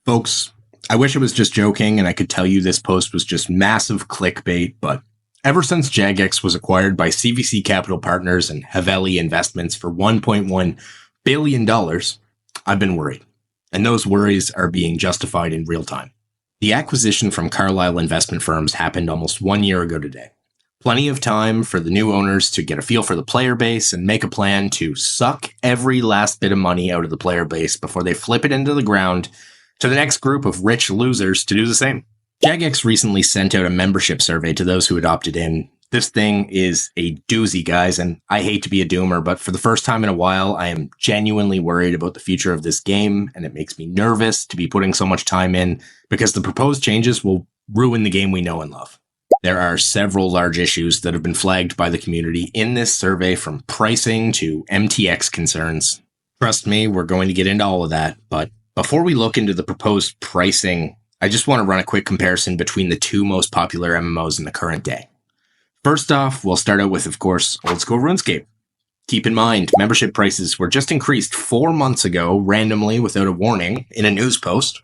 Folks, I wish I was just joking and I could tell you this post was just massive clickbait, but ever since Jagex was acquired by CVC Capital Partners and Haveli Investments for $1.1 billion, I've been worried. And those worries are being justified in real time. The acquisition from Carlyle investment firms happened almost 1 year ago today. Plenty of time for the new owners to get a feel for the player base and make a plan to suck every last bit of money out of the player base before they flip it into the ground to the next group of rich losers to do the same. Jagex recently sent out a membership survey to those who had opted in. This thing is a doozy, guys, and I hate to be a doomer, but for the first time in a while, I am genuinely worried about the future of this game, and it makes me nervous to be putting so much time in because the proposed changes will ruin the game we know and love. There are several large issues that have been flagged by the community in this survey, from pricing to MTX concerns. Trust me, we're going to get into all of that, but before we look into the proposed pricing, I just want to run a quick comparison between the two most popular MMOs in the current day. First off, we'll start out with, of course, Old School RuneScape. Keep in mind, membership prices were just increased 4 months ago, randomly, without a warning, in a news post.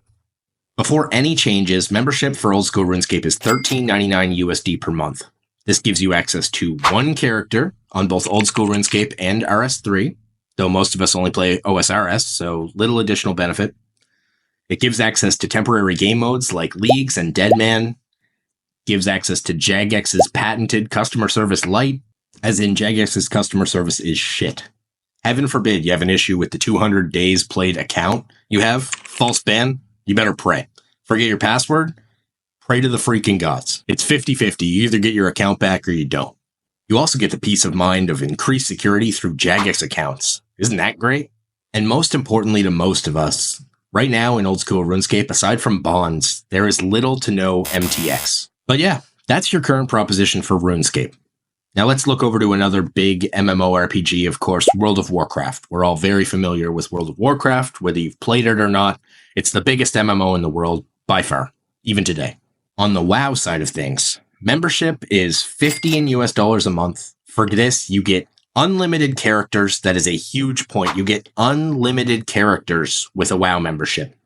Before any changes, membership for Old School RuneScape is $13.99 USD per month. This gives you access to one character on both Old School RuneScape and RS3, though most of us only play OSRS, so little additional benefit. It gives access to temporary game modes like Leagues and Deadman, gives access to Jagex's patented customer service light, as in Jagex's customer service is shit. Heaven forbid you have an issue with the 200 days played account you have, false ban, you better pray. Forget your password, pray to the freaking gods. It's 50-50, you either get your account back or you don't. You also get the peace of mind of increased security through Jagex accounts. Isn't that great? And most importantly to most of us, right now in Old School RuneScape, aside from bonds, there is little to no MTX. But yeah, that's your current proposition for RuneScape. Now let's look over to another big MMORPG, of course, World of Warcraft. We're all very familiar with World of Warcraft, whether you've played it or not. It's the biggest MMO in the world, by far, even today. On the WoW side of things, membership is $50 a month. For this, you get unlimited characters. That is a huge point. You get unlimited characters with a WoW membership.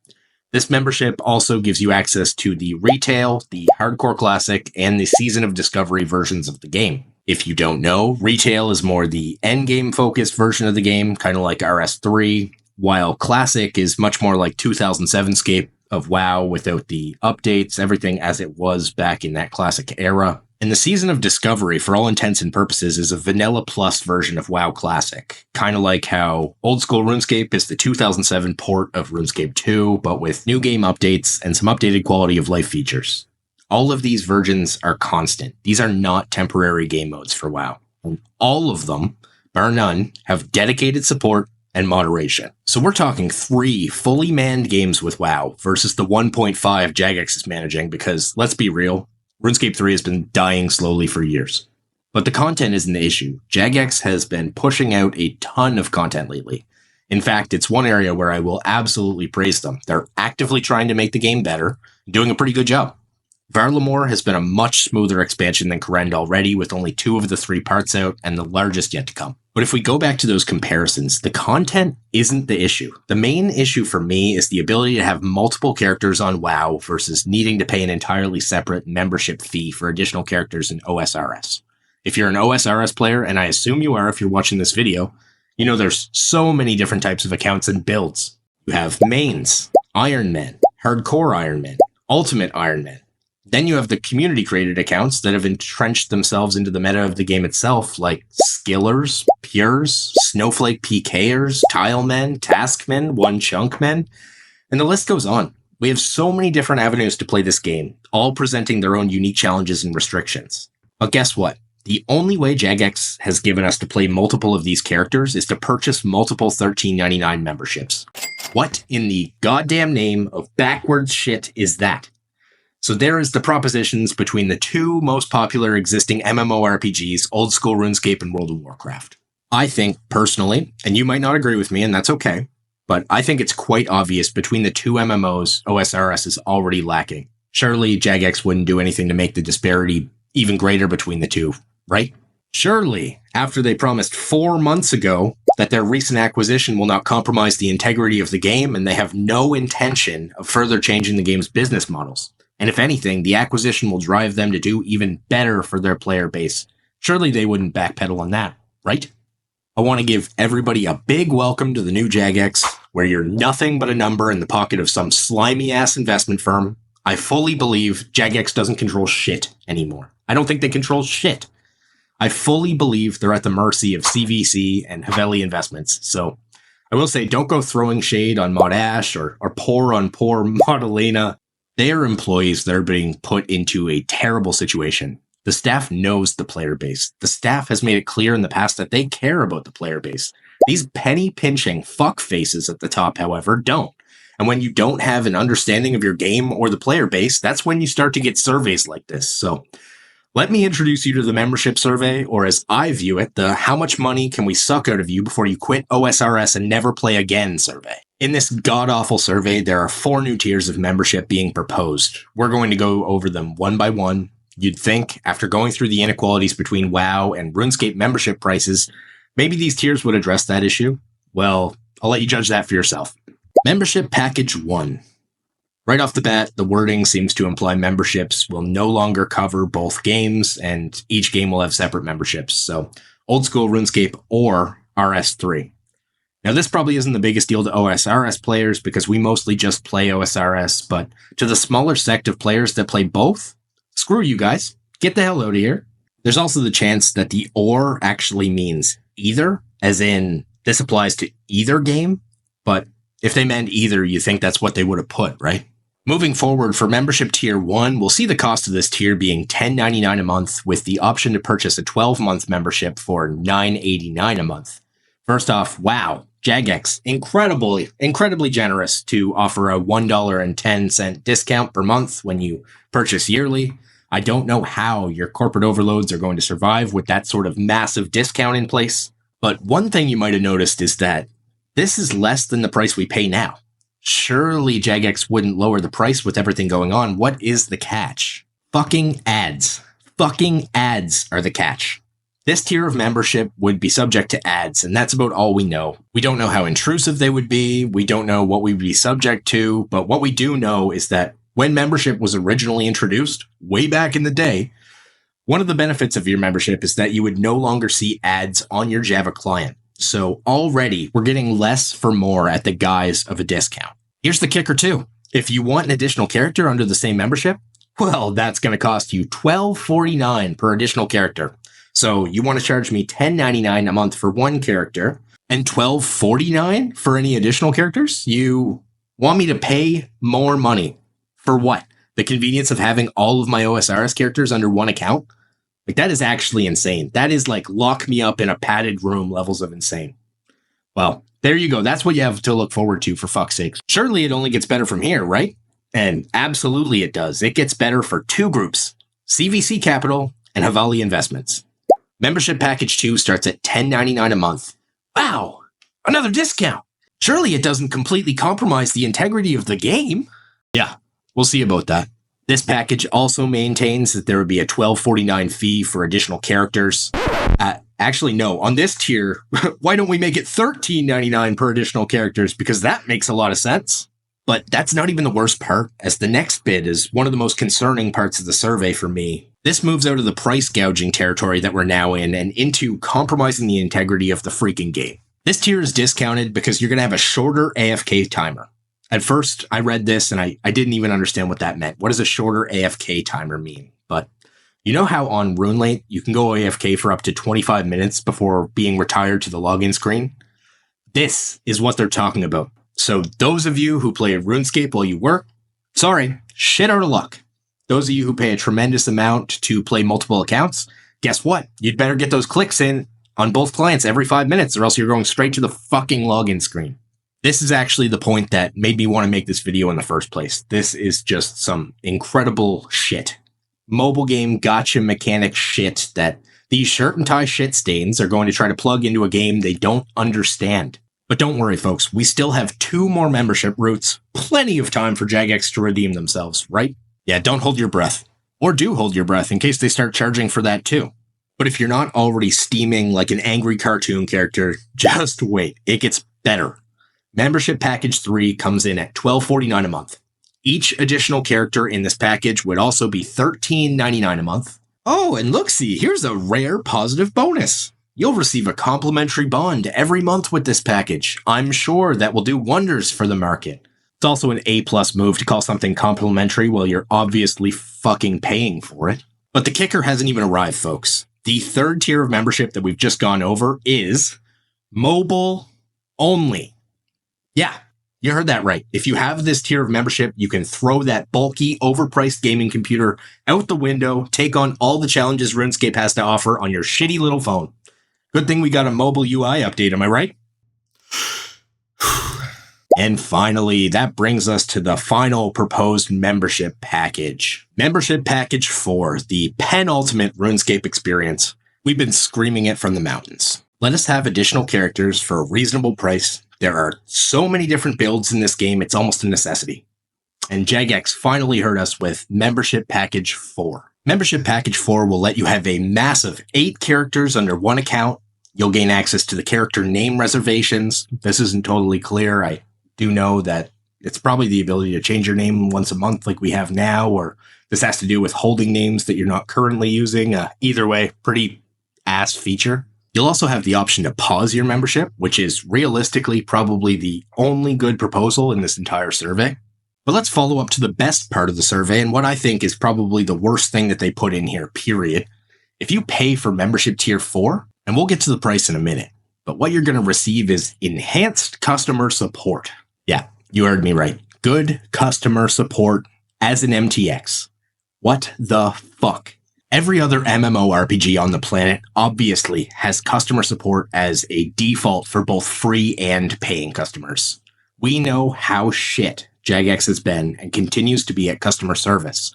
This membership also gives you access to the retail, the hardcore classic, and the season of discovery versions of the game. If you don't know, retail is more the endgame focused version of the game, kind of like RS3, while classic is much more like 2007-scape of WoW without the updates, everything as it was back in that classic era. And the Season of Discovery, for all intents and purposes, is a vanilla plus version of WoW Classic. Kind of like how Old School RuneScape is the 2007 port of RuneScape 2, but with new game updates and some updated quality of life features. All of these versions are constant. These are not temporary game modes for WoW. And all of them, bar none, have dedicated support and moderation. So we're talking 3 fully manned games with WoW versus the 1.5 Jagex is managing, because let's be real, RuneScape 3 has been dying slowly for years. But the content isn't the issue. Jagex has been pushing out a ton of content lately. In fact, it's one area where I will absolutely praise them. They're actively trying to make the game better, doing a pretty good job. Varlamore has been a much smoother expansion than Korend already, with only 2 of the 3 parts out and the largest yet to come. But if we go back to those comparisons, the content isn't the issue. The main issue for me is the ability to have multiple characters on WoW versus needing to pay an entirely separate membership fee for additional characters in OSRS. If you're an OSRS player, and I assume you are if you're watching this video, you know there's so many different types of accounts and builds. You have mains, Iron Men, Hardcore Iron Men, Ultimate Iron Men. Then you have the community-created accounts that have entrenched themselves into the meta of the game itself, like Skillers, Pures, Snowflake PKers, Tilemen, Taskmen, One Chunk Men, and the list goes on. We have so many different avenues to play this game, all presenting their own unique challenges and restrictions. But guess what? The only way Jagex has given us to play multiple of these characters is to purchase multiple $13.99 memberships. What in the goddamn name of backwards shit is that? So there is the propositions between the 2 most popular existing MMORPGs, Old School RuneScape and World of Warcraft. I think, personally, and you might not agree with me, and that's okay, but I think it's quite obvious between the 2 MMOs, OSRS is already lacking. Surely Jagex wouldn't do anything to make the disparity even greater between the 2, right? Surely, after they promised 4 months ago that their recent acquisition will not compromise the integrity of the game and they have no intention of further changing the game's business models. And if anything, the acquisition will drive them to do even better for their player base. Surely they wouldn't backpedal on that, right? I want to give everybody a big welcome to the new Jagex, where you're nothing but a number in the pocket of some slimy-ass investment firm. I fully believe Jagex doesn't control shit anymore. I don't think they control shit. I fully believe they're at the mercy of CVC and Haveli Investments. So I will say, don't go throwing shade on Mod Ash or pour on poor Mod Elena. They are employees that are being put into a terrible situation. The staff knows the player base. The staff has made it clear in the past that they care about the player base. These penny-pinching fuck faces at the top, however, don't. And when you don't have an understanding of your game or the player base, that's when you start to get surveys like this. So let me introduce you to the membership survey, or as I view it, the how much money can we suck out of you before you quit OSRS and never play again survey. In this god-awful survey, there are 4 new tiers of membership being proposed. We're going to go over them one by one. You'd think, after going through the inequalities between WoW and RuneScape membership prices, maybe these tiers would address that issue. Well, I'll let you judge that for yourself. Membership Package 1. Right off the bat, the wording seems to imply memberships will no longer cover both games, and each game will have separate memberships. So, Old School RuneScape or RS3. Now, this probably isn't the biggest deal to OSRS players because we mostly just play OSRS, but to the smaller sect of players that play both, screw you guys. Get the hell out of here. There's also the chance that the or actually means either, as in this applies to either game, but if they meant either, you think that's what they would have put, right? Moving forward, for membership tier 1, we'll see the cost of this tier being $10.99 a month with the option to purchase a 12-month membership for $9.89 a month. First off, wow, Jagex, incredibly generous to offer a $1.10 discount per month when you purchase yearly. I don't know how your corporate overloads are going to survive with that sort of massive discount in place. But one thing you might have noticed is that this is less than the price we pay now. Surely Jagex wouldn't lower the price with everything going on. What is the catch? Fucking ads. Fucking ads are the catch. This tier of membership would be subject to ads, and that's about all we know. We don't know how intrusive they would be. We don't know what we'd be subject to. But what we do know is that when membership was originally introduced, way back in the day, one of the benefits of your membership is that you would no longer see ads on your Java client. So already we're getting less for more at the guise of a discount. Here's the kicker too. If you want an additional character under the same membership, well, that's going to cost you $12.49 per additional character. So you want to charge me $10.99 a month for one character and $12.49 for any additional characters? You want me to pay more money for what? The convenience of having all of my OSRS characters under one account? Like, that is actually insane. That is like lock me up in a padded room levels of insane. Well, there you go. That's what you have to look forward to, for fuck's sake. Surely it only gets better from here, right? And absolutely it does. It gets better for 2 groups, CVC Capital and Haveli Investments. Membership Package 2 starts at $10.99 a month. Wow, another discount. Surely it doesn't completely compromise the integrity of the game. Yeah, we'll see about that. This package also maintains that there would be a $12.49 fee for additional characters. Actually, no. On this tier, why don't we make it $13.99 per additional characters? Because that makes a lot of sense. But that's not even the worst part, as the next bit is one of the most concerning parts of the survey for me. This moves out of the price gouging territory that we're now in and into compromising the integrity of the freaking game. This tier is discounted because you're going to have a shorter AFK timer. At first, I read this and I didn't even understand what that meant. What does a shorter AFK timer mean? But you know how on RuneLate, you can go AFK for up to 25 minutes before being retired to the login screen? This is what they're talking about. So those of you who play RuneScape while you work, sorry, shit out of luck. Those of you who pay a tremendous amount to play multiple accounts, guess what? You'd better get those clicks in on both clients every 5 minutes or else you're going straight to the fucking login screen. This is actually the point that made me want to make this video in the first place. This is just some incredible shit. Mobile game gotcha mechanic shit that these shirt and tie shit stains are going to try to plug into a game they don't understand. But don't worry, folks. We still have 2 more membership routes. Plenty of time for Jagex to redeem themselves, right? Yeah, don't hold your breath. Or do hold your breath in case they start charging for that too. But if you're not already steaming like an angry cartoon character, just wait. It gets better. Membership Package 3 comes in at $12.49 a month. Each additional character in this package would also be $13.99 a month. Oh, and look-see, here's a rare positive bonus. You'll receive a complimentary bond every month with this package. I'm sure that will do wonders for the market. It's also an A-plus move to call something complimentary while you're obviously fucking paying for it. But the kicker hasn't even arrived, folks. The third tier of membership that we've just gone over is mobile only. Yeah, you heard that right. If you have this tier of membership, you can throw that bulky, overpriced gaming computer out the window, take on all the challenges RuneScape has to offer on your shitty little phone. Good thing we got a mobile UI update, am I right? And finally, that brings us to the final proposed membership package. Membership Package 4, the penultimate RuneScape experience. We've been screaming it from the mountains. Let us have additional characters for a reasonable price. There are so many different builds in this game, it's almost a necessity. And Jagex finally heard us with Membership Package 4. Membership Package 4 will let you have a massive 8 characters under one account. You'll gain access to the character name reservations. This isn't totally clear. I do know that it's probably the ability to change your name once a month like we have now, or this has to do with holding names that you're not currently using. Either way, pretty ass feature. You'll also have the option to pause your membership, which is realistically probably the only good proposal in this entire survey. But let's follow up to the best part of the survey and what I think is probably the worst thing that they put in here, period. If you pay for membership tier 4, and we'll get to the price in a minute, but what you're going to receive is enhanced customer support. Yeah, you heard me right. Good customer support as an MTX. What the fuck? Every other MMORPG on the planet obviously has customer support as a default for both free and paying customers. We know how shit Jagex has been and continues to be at customer service,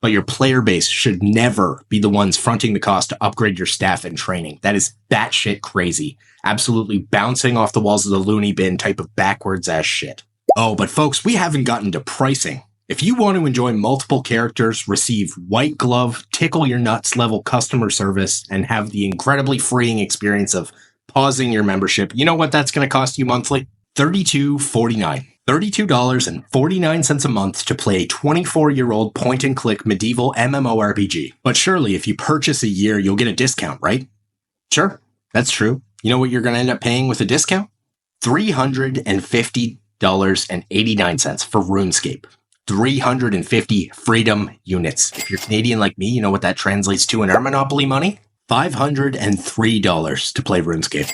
but your player base should never be the ones fronting the cost to upgrade your staff and training. That is batshit crazy. Absolutely bouncing off the walls of the loony bin type of backwards ass shit. Oh, but folks, we haven't gotten to pricing. If you want to enjoy multiple characters, receive white glove, tickle your nuts level customer service, and have the incredibly freeing experience of pausing your membership, you know what that's going to cost you monthly? $32.49. $32.49 a month to play a 24-year-old point-and-click medieval MMORPG. But surely, if you purchase a year, you'll get a discount, right? Sure, that's true. You know what you're going to end up paying with a discount? $350.89 for RuneScape. 350 freedom units. If you're Canadian like me, you know what that translates to in our Monopoly money? $503 to play RuneScape.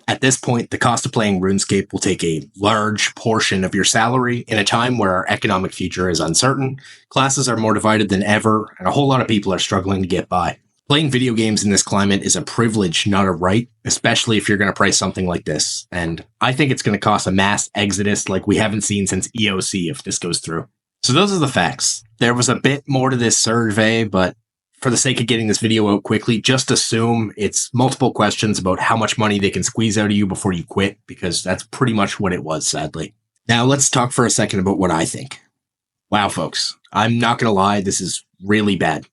At this point, the cost of playing RuneScape will take a large portion of your salary in a time where our economic future is uncertain, classes are more divided than ever, and a whole lot of people are struggling to get by. Playing video games in this climate is a privilege, not a right, especially if you're going to price something like this. And I think it's going to cost a mass exodus like we haven't seen since EOC if this goes through. So those are the facts. There was a bit more to this survey, but for the sake of getting this video out quickly, just assume it's multiple questions about how much money they can squeeze out of you before you quit, because that's pretty much what it was, sadly. Now let's talk for a second about what I think. Wow, folks, I'm not going to lie, this is really bad.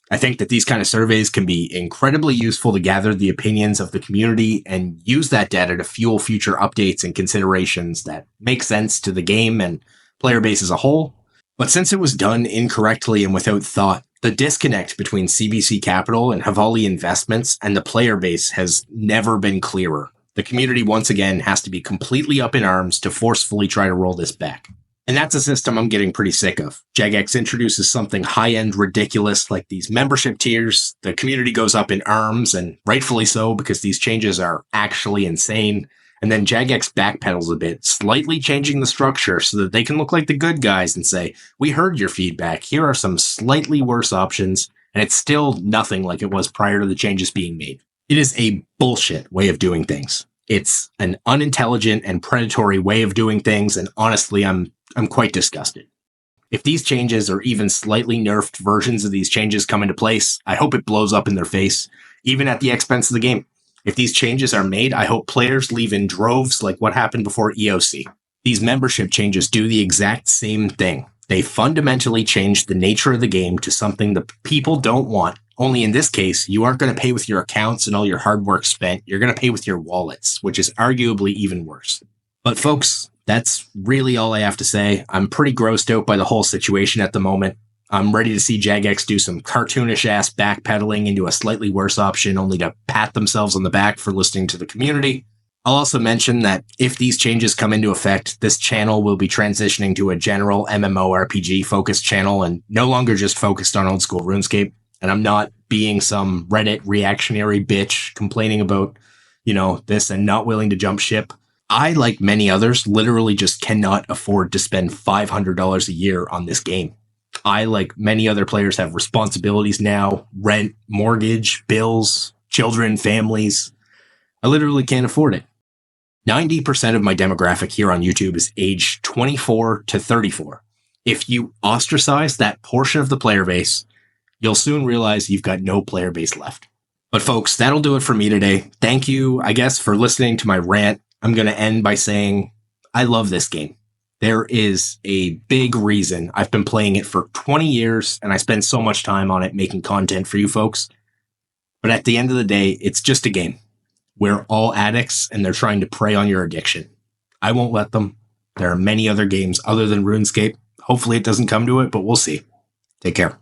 I think that these kind of surveys can be incredibly useful to gather the opinions of the community and use that data to fuel future updates and considerations that make sense to the game and player base as a whole. But since it was done incorrectly and without thought, the disconnect between CVC Capital and Havali Investments and the player base has never been clearer. The community once again has to be completely up in arms to forcefully try to roll this back. And that's a system I'm getting pretty sick of. Jagex introduces something high-end ridiculous like these membership tiers. The community goes up in arms, and rightfully so, because these changes are actually insane. And then Jagex backpedals a bit, slightly changing the structure so that they can look like the good guys and say, we heard your feedback, here are some slightly worse options, and it's still nothing like it was prior to the changes being made. It is a bullshit way of doing things. It's an unintelligent and predatory way of doing things, and honestly, I'm quite disgusted. If these changes or even slightly nerfed versions of these changes come into place, I hope it blows up in their face, even at the expense of the game. If these changes are made, I hope players leave in droves like what happened before EOC. These membership changes do the exact same thing. They fundamentally change the nature of the game to something the people don't want, Only in this case, you aren't going to pay with your accounts and all your hard work spent. You're going to pay with your wallets, which is arguably even worse. But folks, that's really all I have to say. I'm pretty grossed out by the whole situation at the moment. I'm ready to see Jagex do some cartoonish-ass backpedaling into a slightly worse option, only to pat themselves on the back for listening to the community. I'll also mention that if these changes come into effect, this channel will be transitioning to a general MMORPG-focused channel and no longer just focused on Old School RuneScape. And I'm not being some Reddit reactionary bitch complaining about, this and not willing to jump ship. I, like many others, literally just cannot afford to spend $500 a year on this game. I, like many other players, have responsibilities now, rent, mortgage, bills, children, families. I literally can't afford it. 90% of my demographic here on YouTube is age 24 to 34. If you ostracize that portion of the player base, you'll soon realize you've got no player base left. But folks, that'll do it for me today. Thank you, I guess, for listening to my rant. I'm going to end by saying I love this game. There is a big reason I've been playing it for 20 years, and I spend so much time on it making content for you folks. But at the end of the day, it's just a game. We're all addicts, and they're trying to prey on your addiction. I won't let them. There are many other games other than RuneScape. Hopefully it doesn't come to it, but we'll see. Take care.